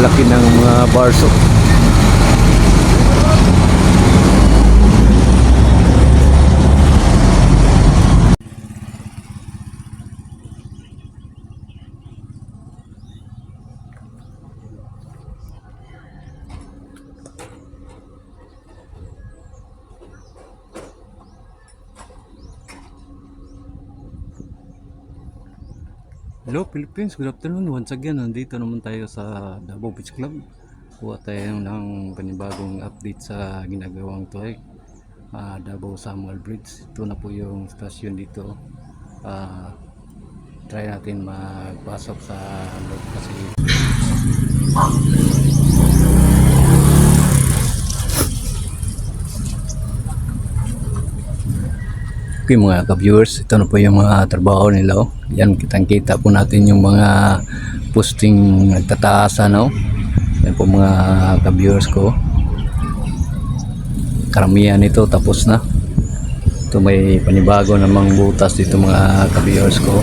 lalaki ng mga barso. Hello Philippines, good afternoon. Once again, nandito naman tayo sa Davao Beach Club. Kuha tayo ng panibagong update sa ginagawang tuwag, Davao Samuel Bridge. Ito na po yung stasyon dito. Try natin magpasok sa loob kasi okay mga ka-viewers, ito na po yung mga trabaho nila. Yan, kitang-kita po natin yung mga posting nagtataas, no? Yan po mga ka-viewers ko. Karamihan nito tapos na. Ito may panibago namang butas dito mga ka-viewers ko.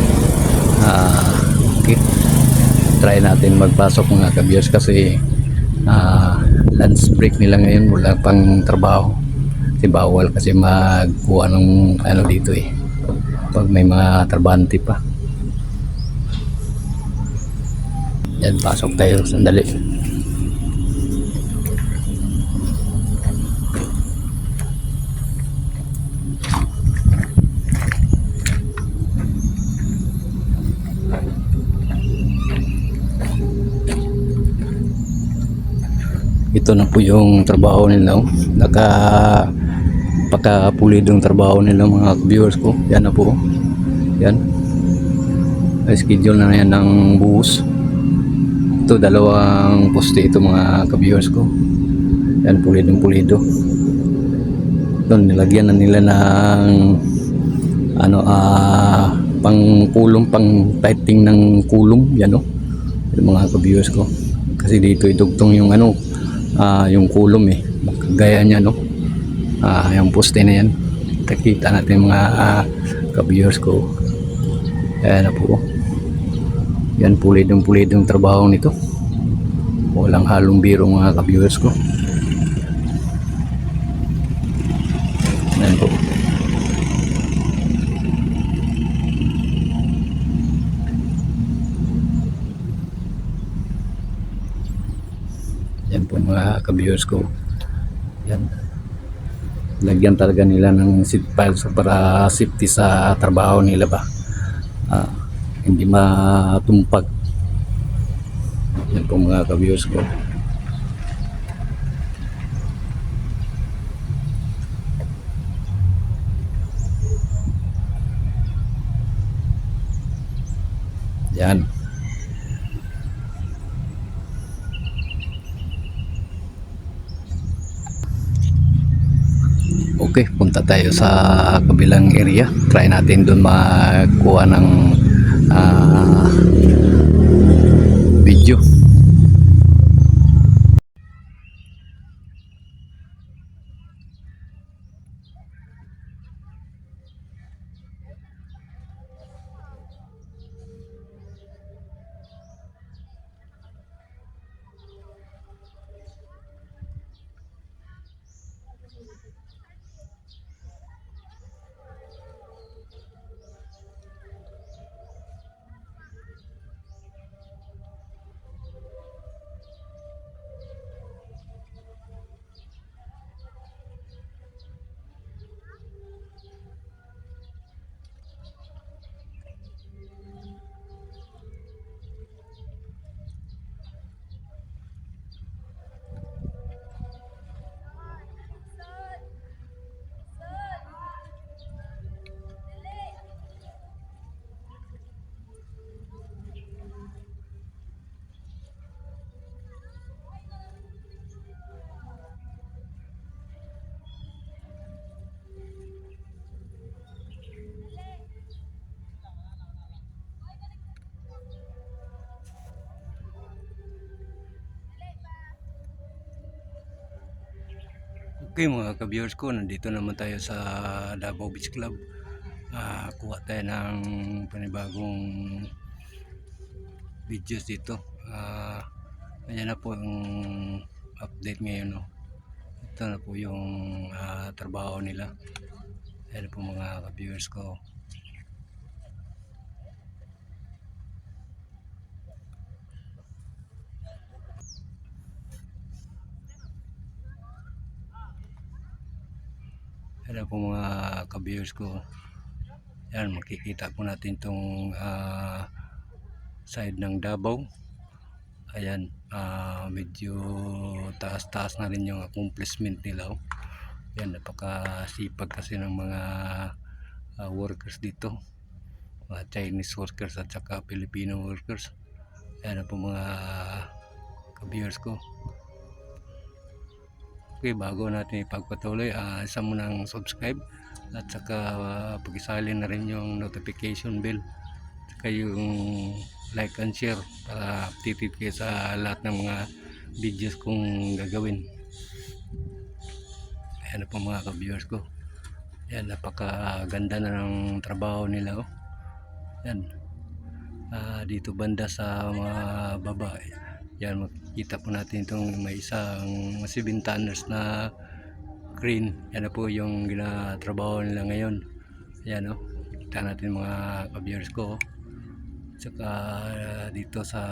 Okay. Try natin magpasok mga ka-viewers kasi lunch break nila ngayon, wala pang trabaho. Kasi bawal kasi magkuha ng ano dito pag may mga trabante pa. Yan, pasok tayo sandali. Ito na po yung trabaho nila. Pagka-pulid yung trabaho nila mga viewers ko. Yan na po. Yan. Schedule na yan ng buhos. Ito dalawang poste ito mga ka-viewers ko. Yan, pulido. Ito nilagyan na nila ng pang kulong, pang lighting ng kulong. Yan yung mga ka-viewers ko. Kasi dito idugtong yung yung kulong gaya niya yung poste na yan. Kita natin mga ka-viewers ko. Ayan na po. Yan, pulidong trabaho nito. Walang halong biro mga ka-viewers ko. Ayan po. Yan po mga ka-viewers ko. Yan. Lagyan talaga nila ng seat piles para safety sa trabaho nila ba. Hindi matumpag. Yan po mga ka-viewers ko. Yan. Okay, punta tayo sa kabilang area. Try natin doon magkuha ng video. Okay mga ka-viewers ko, nandito naman tayo sa Davao Beach Club. Kuha tayo ng panibagong videos dito. Ayan na po yung update ngayon, no. Ito na po yung trabaho nila. Ayan na po mga ka-viewers ko. Ayan na po mga ka-viewers ko. Ayan, makikita po natin itong side ng Davao. Ayan, medyo taas-taas na rin yung accomplishment nila. Oh. Yan, napakasipag kasi ng mga workers dito, mga Chinese workers at saka Filipino workers. Ayan na po mga ka-viewers ko. Okay, bago natin ipagpatuloy, isa mo nang subscribe at saka pag-isali na rin yung notification bell at saka yung like and share para updated kayo sa lahat ng mga videos kong gagawin. Ayan na po mga ka-viewers ko. Yan, napakaganda na ng trabaho nila. Oh. Yan. Dito banda sa mga babae. Yan, makikita po natin itong may isang 7 tonners na crane. Yan na po yung ginatrabaho nila ngayon. Yan, oh. Kita natin mga ka-viewers ko. Oh. Tsaka dito sa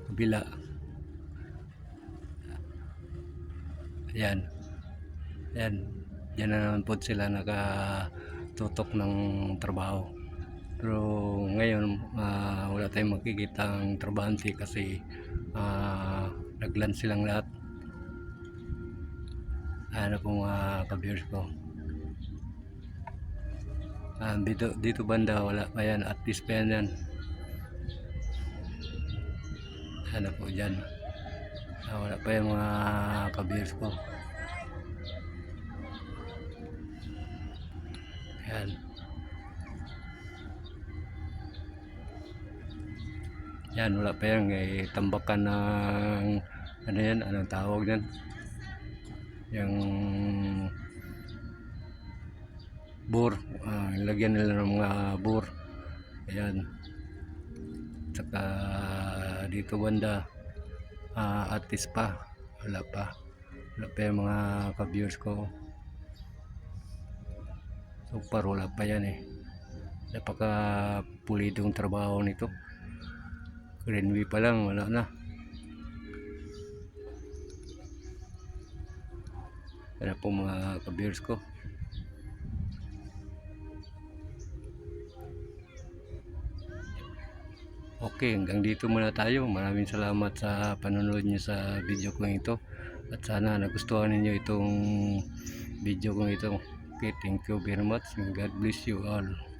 kabila. Yan. Yan. Diyan na naman po sila nakatutok ng trabaho. Pero ngayon wala tayong makikita ang trabahante kasi naglan silang lahat. Ano po mga ka-viewers ko. Dito banda wala pa yan, at least pa yan. Ano po dyan. Wala pa yung mga ka-viewers ko. Yan. Yan, wala pa yan. Tambakan ng ano yan, anong tawag yan, yung bore. Lagyan nila ng mga bore. Ayan. Saka dito banda atis pa. Wala pa yung mga ka-viewers ko. So far wala pa yan eh. Napaka pulidong trabaho nito. Greenway pa lang, wala na. Yan po mga ka-viewers ko. Okay, hanggang dito muna tayo. Maraming salamat sa panonood niyo sa video ko ito. At sana nagustuhan niyo itong video ko ito. Okay, thank you very much. God bless you all.